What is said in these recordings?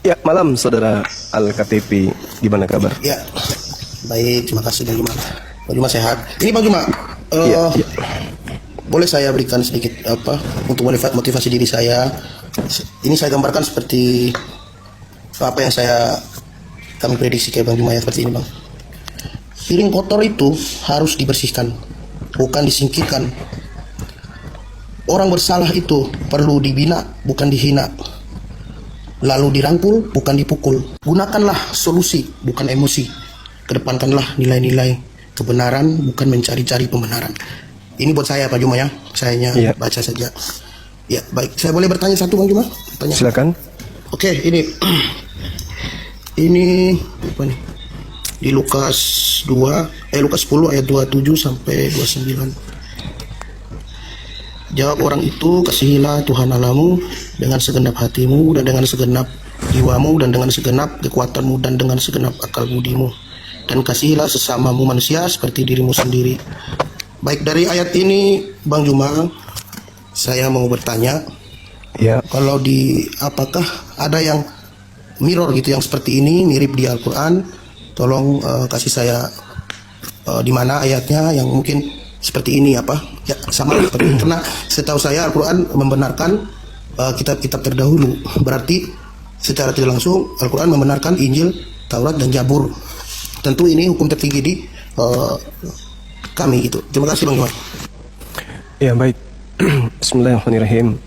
Ya, malam saudara Al-KTP, gimana kabar? Ya, baik, terima kasih Bang Juma. Bang Juma sehat. Ini Bang Juma, Ya. boleh saya berikan sedikit untuk motivasi diri saya. Ini saya gambarkan seperti apa yang kami prediksi kayak Bang Juma ya, seperti ini Bang. Piring kotor itu harus dibersihkan, bukan disingkirkan. Orang bersalah itu perlu dibina, bukan dihina. Lalu dirangkul, bukan dipukul. Gunakanlah solusi, bukan emosi. Kedepankanlah nilai-nilai kebenaran, bukan mencari-cari pembenaran. Ini buat saya Pak Juma ya. Saya baca saja. Ya, baik. Saya boleh bertanya satu Bang Juma? Silakan. Oke, ini ini apa nih? Di Lukas 10 ayat 27 sampai 29. Jawab orang itu, kasihilah Tuhan Allahmu dengan segenap hatimu dan dengan segenap jiwamu dan dengan segenap kekuatanmu dan dengan segenap akal budimu, dan kasihilah sesamamu manusia seperti dirimu sendiri. Baik, dari ayat ini Bang Juma, saya mau bertanya, kalau apakah ada yang mirror gitu, yang seperti ini mirip di Al-Quran? Tolong kasih saya di mana ayatnya yang mungkin seperti ini ya sama seperti ini. Karena setahu saya Al-Quran membenarkan kitab-kitab terdahulu, berarti secara tidak langsung Al-Quran membenarkan Injil, Taurat dan Zabur. Tentu ini hukum tertinggi di kami itu. Terima kasih Bang Iwan. Ya, baik. Bismillahirrahmanirrahim.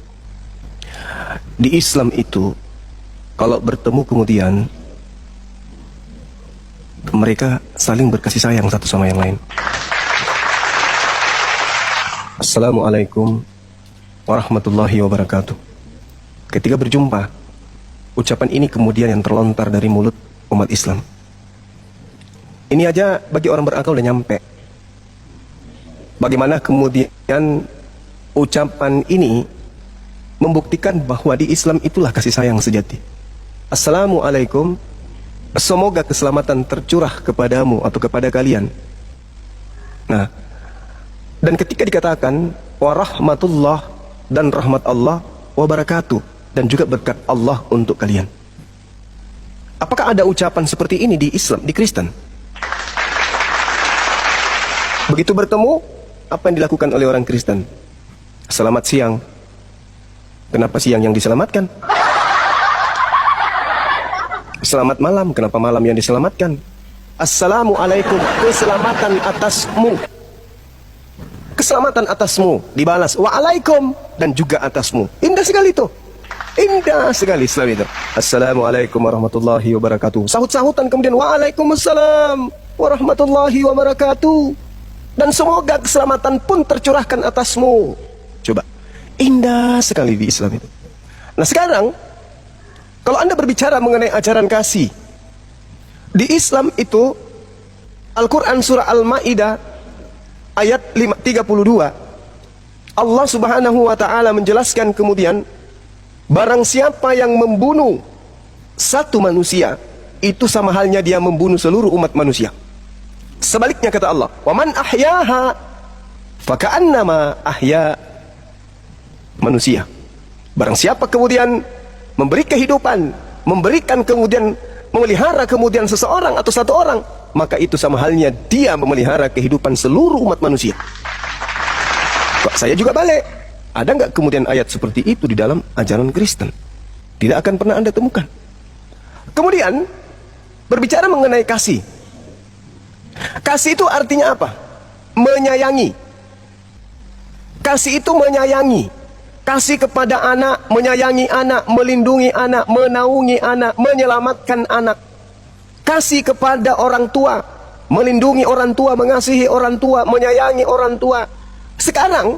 Di Islam itu kalau bertemu kemudian mereka saling berkasih sayang satu sama yang lain. Assalamualaikum warahmatullahi wabarakatuh. Ketika berjumpa, ucapan ini kemudian yang terlontar dari mulut umat Islam. Ini aja bagi orang berakal udah nyampe. Bagaimana kemudian ucapan ini membuktikan bahwa di Islam itulah kasih sayang sejati. Assalamualaikum, semoga keselamatan tercurah kepadamu atau kepada kalian. Nah, dan ketika dikatakan warahmatullah dan rahmat Allah wabarakatuh dan juga berkat Allah untuk kalian. Apakah ada ucapan seperti ini di Islam, di Kristen? Begitu bertemu, apa yang dilakukan oleh orang Kristen? Selamat siang. Kenapa siang yang diselamatkan? Selamat malam, kenapa malam yang diselamatkan? Assalamualaikum, keselamatan atasmu. Keselamatan atasmu dibalas waalaikum dan juga atasmu. Indah sekali itu. Indah sekali Islam itu. Assalamualaikum warahmatullahi wabarakatuh. Sahut-sahutan kemudian waalaikumsalam warahmatullahi wabarakatuh. Dan semoga keselamatan pun tercurahkan atasmu. Coba. Indah sekali di Islam itu. Nah sekarang kalau Anda berbicara mengenai ajaran kasih di Islam itu, Al-Quran surah Al-Ma'idah ayat 32, Allah subhanahu wa ta'ala menjelaskan kemudian, barang siapa yang membunuh satu manusia, itu sama halnya dia membunuh seluruh umat manusia. Sebaliknya kata Allah, wa man ahyaha faka'annama ahya manusia. Barang siapa kemudian memberi kehidupan, memberikan kemudian, memelihara kemudian seseorang atau satu orang, maka itu sama halnya dia memelihara kehidupan seluruh umat manusia. Kok saya juga balik? Ada nggak kemudian ayat seperti itu di dalam ajaran Kristen? Tidak akan pernah Anda temukan. Kemudian berbicara mengenai kasih. Kasih itu artinya apa? Menyayangi. Kasih itu menyayangi. Kasih kepada anak, menyayangi anak, melindungi anak, menaungi anak, menyelamatkan anak. Kasih kepada orang tua, melindungi orang tua, mengasihi orang tua, menyayangi orang tua. Sekarang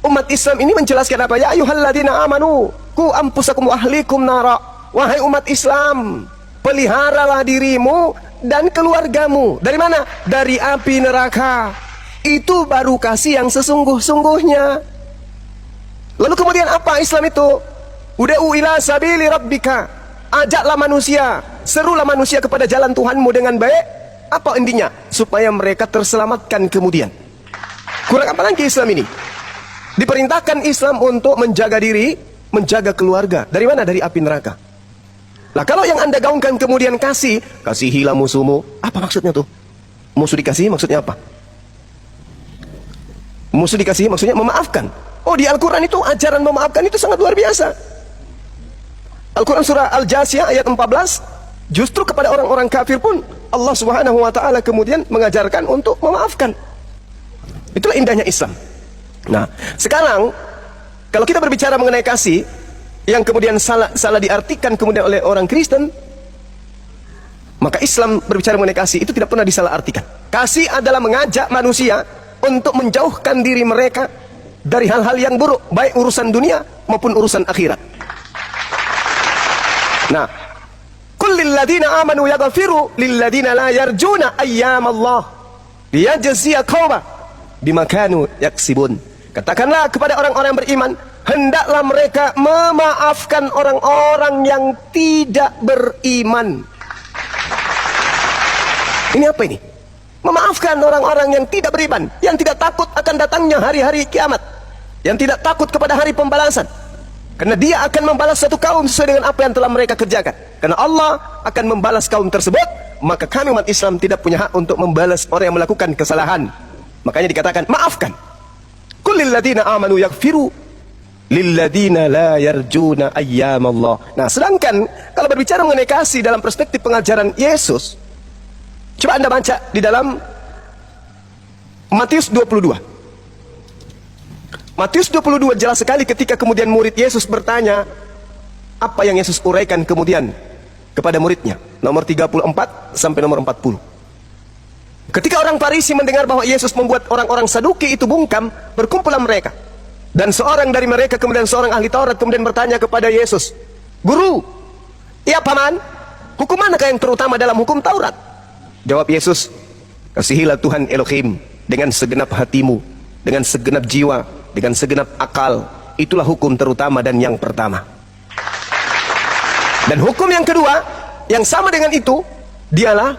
umat Islam ini menjelaskan apa? Ya ayyuhalladzina amanu qu anfusakum wa ahlikum nara. Wahai umat Islam, peliharalah dirimu dan keluargamu. Dari mana? Dari api neraka. Itu baru kasih yang sesungguh-sungguhnya. Lalu kemudian apa Islam itu? Ud'u ila sabili rabbika. Ajaklah manusia, serulah manusia kepada jalan Tuhanmu dengan baik. Apa intinya? Supaya mereka terselamatkan kemudian. Kurang apa lagi Islam ini? Diperintahkan Islam untuk menjaga diri, menjaga keluarga. Dari mana? Dari api neraka. Lah kalau yang Anda gaungkan kemudian kasihilah musuhmu. Apa maksudnya tuh? Musuh dikasihi maksudnya apa? Musuh dikasihi maksudnya memaafkan. Oh, di Al-Quran itu ajaran memaafkan itu sangat luar biasa. Al-Quran surah Al-Jasiyah ayat 14, justru kepada orang-orang kafir pun Allah Subhanahu wa taala kemudian mengajarkan untuk memaafkan. Itulah indahnya Islam. Nah, sekarang kalau kita berbicara mengenai kasih yang kemudian salah diartikan kemudian oleh orang Kristen, maka Islam berbicara mengenai kasih itu tidak pernah disalahartikan. Kasih adalah mengajak manusia untuk menjauhkan diri mereka dari hal-hal yang buruk, baik urusan dunia maupun urusan akhirat. Nah, kullil ladina amanu yaghfiru lil ladina la yarjuna ayyamallah liyajziya qauma bima kanu yaksibun. Katakanlah kepada orang-orang yang beriman, hendaklah mereka memaafkan orang-orang yang tidak beriman. Ini apa ini? Memaafkan orang-orang yang tidak beriman, yang tidak takut akan datangnya hari-hari kiamat, yang tidak takut kepada hari pembalasan. Karena dia akan membalas satu kaum sesuai dengan apa yang telah mereka kerjakan. Karena Allah akan membalas kaum tersebut, maka kami umat Islam tidak punya hak untuk membalas orang yang melakukan kesalahan. Makanya dikatakan maafkan. Kullil ladina amanu yaghfiru lil ladina la yarjuna ayyamallah. Nah, sedangkan kalau berbicara mengenai kasih dalam perspektif pengajaran Yesus, coba Anda baca di dalam Matius 22. Matius 22 jelas sekali ketika kemudian murid Yesus bertanya, apa yang Yesus uraikan kemudian kepada muridnya, nomor 34 sampai nomor 40. Ketika orang Farisi mendengar bahwa Yesus membuat orang-orang Saduki itu bungkam, berkumpulan mereka. Dan seorang dari mereka kemudian seorang ahli Taurat kemudian bertanya kepada Yesus, "Guru, ya paman, hukum manakah yang terutama dalam hukum Taurat?" Jawab Yesus, "Kasihilah Tuhan Elohim dengan segenap hatimu, dengan segenap jiwa, dengan segenap akal. Itulah hukum terutama dan yang pertama. Dan hukum yang kedua, yang sama dengan itu, dialah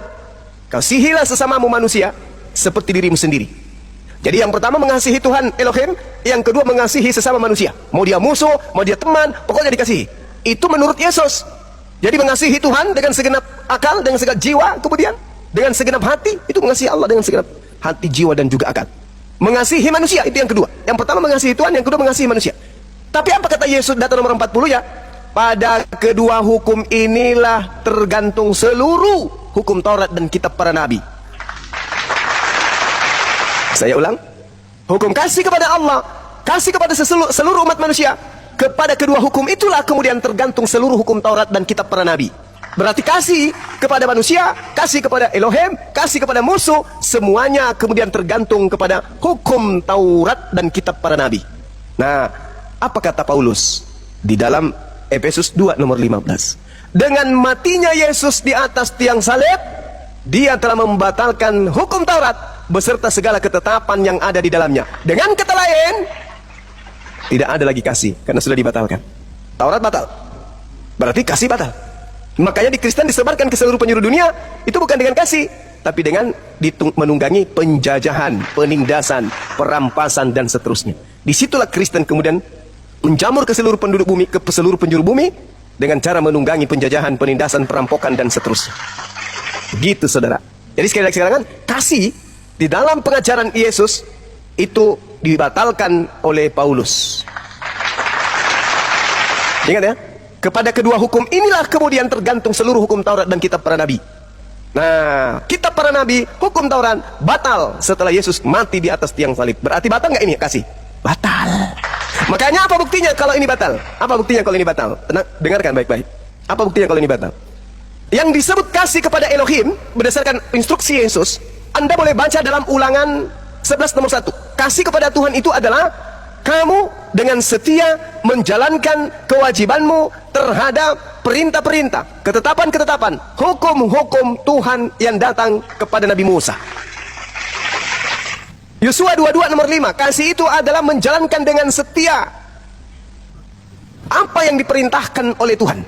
kasihilah sesamamu manusia seperti dirimu sendiri." Jadi yang pertama mengasihi Tuhan Elohim, yang kedua mengasihi sesama manusia. Mau dia musuh, mau dia teman, pokoknya dikasihi. Itu menurut Yesus. Jadi mengasihi Tuhan dengan segenap akal, dengan segenap jiwa, kemudian dengan segenap hati, itu mengasihi Allah dengan segenap hati, jiwa, dan juga akal. Mengasihi manusia, itu yang kedua. Yang pertama mengasihi Tuhan, yang kedua mengasihi manusia. Tapi apa kata Yesus data nomor 40 ya? Pada kedua hukum inilah tergantung seluruh hukum Taurat dan kitab para nabi. Saya ulang, hukum kasih kepada Allah, kasih kepada seluruh umat manusia, kepada kedua hukum itulah kemudian tergantung seluruh hukum Taurat dan kitab para nabi. Berarti kasih kepada manusia, kasih kepada Elohim, kasih kepada musuh, semuanya kemudian tergantung kepada hukum Taurat dan kitab para nabi. Nah, apa kata Paulus di dalam Efesus 2 nomor 15? Dengan matinya Yesus di atas tiang salib, dia telah membatalkan hukum Taurat beserta segala ketetapan yang ada di dalamnya. Dengan kata lain, tidak ada lagi kasih karena sudah dibatalkan. Taurat batal, berarti kasih batal. Makanya di Kristen disebarkan ke seluruh penjuru dunia, itu bukan dengan kasih, tapi dengan menunggangi penjajahan, penindasan, perampasan, dan seterusnya. Disitulah Kristen kemudian menjamur ke seluruh penduduk bumi, ke seluruh penjuru bumi, dengan cara menunggangi penjajahan, penindasan, perampokan, dan seterusnya. Gitu saudara. Jadi sekali lagi sekarang, kasih di dalam pengajaran Yesus itu dibatalkan oleh Paulus. Ingat ya, kepada kedua hukum inilah kemudian tergantung seluruh hukum Taurat dan kitab para nabi. Nah, kitab para nabi, hukum Taurat batal setelah Yesus mati di atas tiang salib. Berarti batal nggak ini kasih? Batal. Makanya apa buktinya kalau ini batal? Apa buktinya kalau ini batal? Tenang, dengarkan baik-baik. Apa buktinya kalau ini batal? Yang disebut kasih kepada Elohim berdasarkan instruksi Yesus, Anda boleh baca dalam Ulangan 11 nomor 1. Kasih kepada Tuhan itu adalah kamu dengan setia menjalankan kewajibanmu terhadap perintah-perintah, ketetapan-ketetapan, hukum-hukum Tuhan yang datang kepada Nabi Musa. Yosua 22 nomor 5, kasih itu adalah menjalankan dengan setia apa yang diperintahkan oleh Tuhan.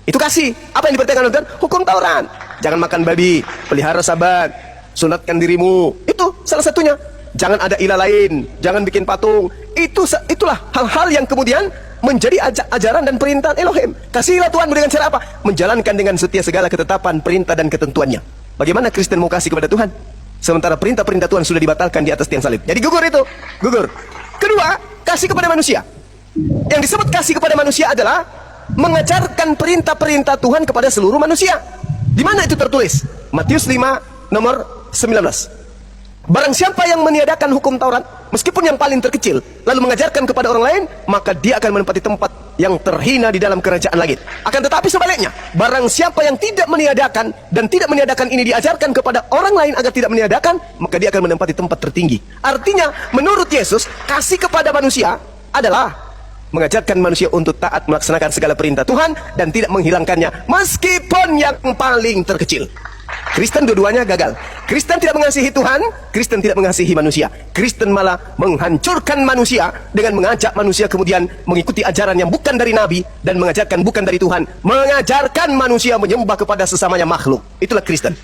Itu kasih. Apa yang diperintahkan oleh Tuhan? Hukum Taurat. Jangan makan babi, pelihara Sabat, sunatkan dirimu. Itu salah satunya. Jangan ada ilah lain, jangan bikin patung. Itulah hal-hal yang kemudian menjadi ajaran dan perintah Elohim. Kasihilah Tuhanmu dengan cara apa? Menjalankan dengan setia segala ketetapan, perintah dan ketentuannya. Bagaimana Kristen mau kasih kepada Tuhan sementara perintah-perintah Tuhan sudah dibatalkan di atas tiang salib? Jadi gugur itu, gugur. Kedua, kasih kepada manusia. Yang disebut kasih kepada manusia adalah mengajarkan perintah-perintah Tuhan kepada seluruh manusia. Di mana itu tertulis? Matius 5 nomor 19. Barang siapa yang meniadakan hukum Taurat, meskipun yang paling terkecil, lalu mengajarkan kepada orang lain, maka dia akan menempati tempat yang terhina di dalam kerajaan langit. Akan tetapi sebaliknya, barang siapa yang tidak meniadakan dan tidak meniadakan ini diajarkan kepada orang lain agar tidak meniadakan, maka dia akan menempati tempat tertinggi. Artinya, menurut Yesus, kasih kepada manusia adalah mengajarkan manusia untuk taat melaksanakan segala perintah Tuhan dan tidak menghilangkannya, meskipun yang paling terkecil. Kristen dua-duanya gagal. Kristen tidak mengasihi Tuhan, Kristen tidak mengasihi manusia. Kristen malah menghancurkan manusia dengan mengajak manusia kemudian mengikuti ajaran yang bukan dari Nabi dan mengajarkan bukan dari Tuhan, mengajarkan manusia menyembah kepada sesamanya makhluk. Itulah Kristen.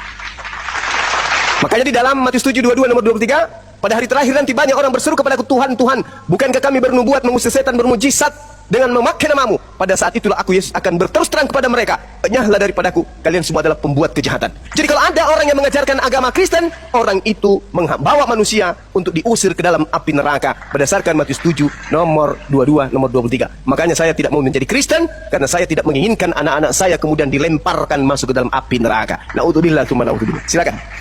Makanya di dalam Matius 7:22 nomor 23, pada hari terakhir nanti banyak orang berseru kepadaku, Tuhan, Tuhan, bukankah kami bernubuat, mengusir setan, bermujizat dengan memakai namamu? Pada saat itulah aku Yesus akan berterus terang kepada mereka, nyahlah daripadaku, kalian semua adalah pembuat kejahatan. Jadi kalau ada orang yang mengajarkan agama Kristen, orang itu membawa manusia untuk diusir ke dalam api neraka berdasarkan Matius 7 nomor 22 nomor 23. Makanya saya tidak mau menjadi Kristen, karena saya tidak menginginkan anak-anak saya kemudian dilemparkan masuk ke dalam api neraka. Naudzubillah tsumma naudzubillah. Silakan.